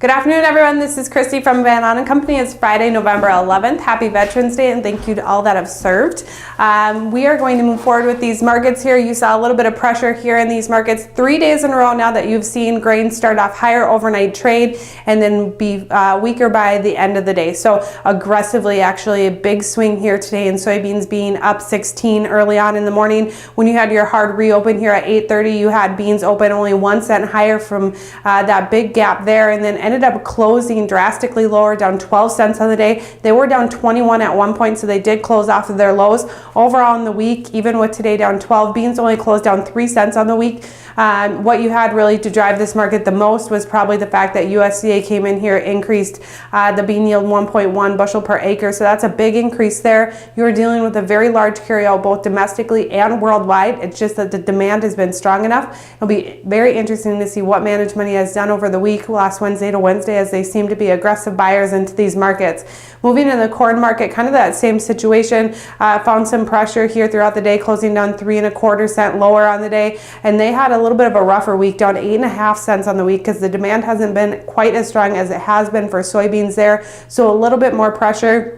Good afternoon, everyone. This is Christy from Van Ahn & Company. It's Friday, November 11th. Happy Veterans Day, and thank you to all that have served. We are going to move forward with these markets here. You saw a little bit of pressure here in these markets 3 days in a row now that you've seen grain start off higher overnight trade and then be weaker by the end of the day. So aggressively, actually a big swing here today in soybeans being up 16 early on in the morning. When you had your hard reopen here at 8:30, you had beans open only 1 cent higher from that big gap there, and then ended up closing drastically lower, down 12 cents on the day. They were down 21 at one point, so they did close off of their lows. Overall in the week, even with today down 12, beans only closed down 3 cents on the week. What you had really to drive this market the most was probably the fact that USDA came in here, increased the bean yield 1.1 bushel per acre, so that's a big increase there. You are dealing with a very large carryout both domestically and worldwide. It's just that the demand has been strong enough. It'll be very interesting to see what managed money has done over the week, last Wednesday to Wednesday, as they seem to be aggressive buyers into these markets. Moving in the corn market, kind of that same situation. Found some pressure here throughout the day, closing down 3 1/4 cents lower on the day, and they had a little bit of a rougher week, down 8 1/2 cents on the week because the demand hasn't been quite as strong as it has been for soybeans there. So a little bit more pressure.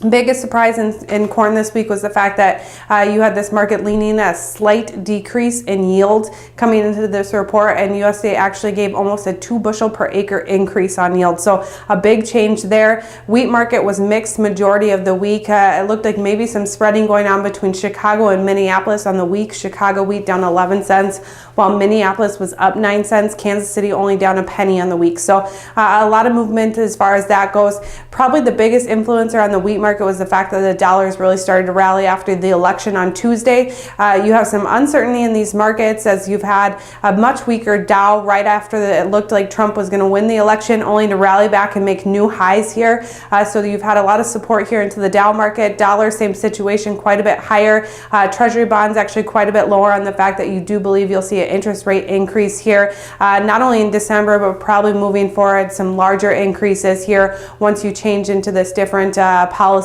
Biggest surprise in corn this week was the fact that you had this market leaning a slight decrease in yield coming into this report, and USDA actually gave almost a 2 bushel per acre increase on yield. So a big change there. Wheat market was mixed majority of the week. It looked like maybe some spreading going on between Chicago and Minneapolis on the week. Chicago wheat down 11 cents, while Minneapolis was up 9 cents. Kansas City only down a penny on the week. So a lot of movement as far as that goes. Probably the biggest influencer on the wheat market was the fact that the dollars really started to rally after the election on Tuesday. You have some uncertainty in these markets as you've had a much weaker Dow right after it looked like Trump was going to win the election, only to rally back and make new highs here. So you've had a lot of support here into the Dow market. Dollar, same situation, quite a bit higher. Treasury bonds actually quite a bit lower on the fact that you do believe you'll see an interest rate increase here, not only in December, but probably moving forward some larger increases here once you change into this different policy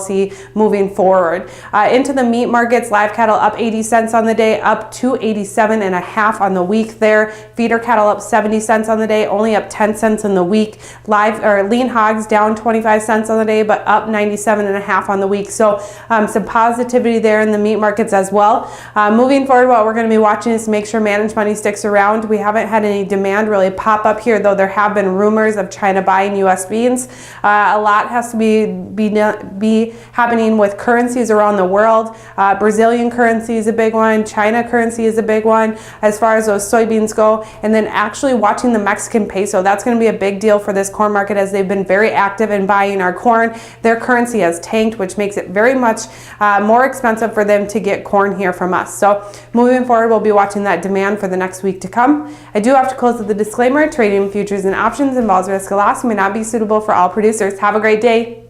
moving forward. Into the meat markets, live cattle up 80 cents on the day, up to 87 1/2 on the week there. Feeder cattle up 70 cents on the day, only up 10 cents in the week. Lean hogs down 25 cents on the day, but up 97 1/2 on the week. So some positivity there in the meat markets as well. Moving forward, what we're going to be watching is to make sure managed money sticks around. We haven't had any demand really pop up here, though there have been rumors of China buying U.S. beans. A lot has to be happening with currencies around the world. Brazilian currency is a big one. China currency is a big one as far as those soybeans go. And then actually watching the Mexican peso. That's going to be a big deal for this corn market as they've been very active in buying our corn. Their currency has tanked, which makes it very much more expensive for them to get corn here from us. So moving forward, we'll be watching that demand for the next week to come. I do have to close with the disclaimer. Trading futures and options involves risk of loss and may not be suitable for all producers. Have a great day.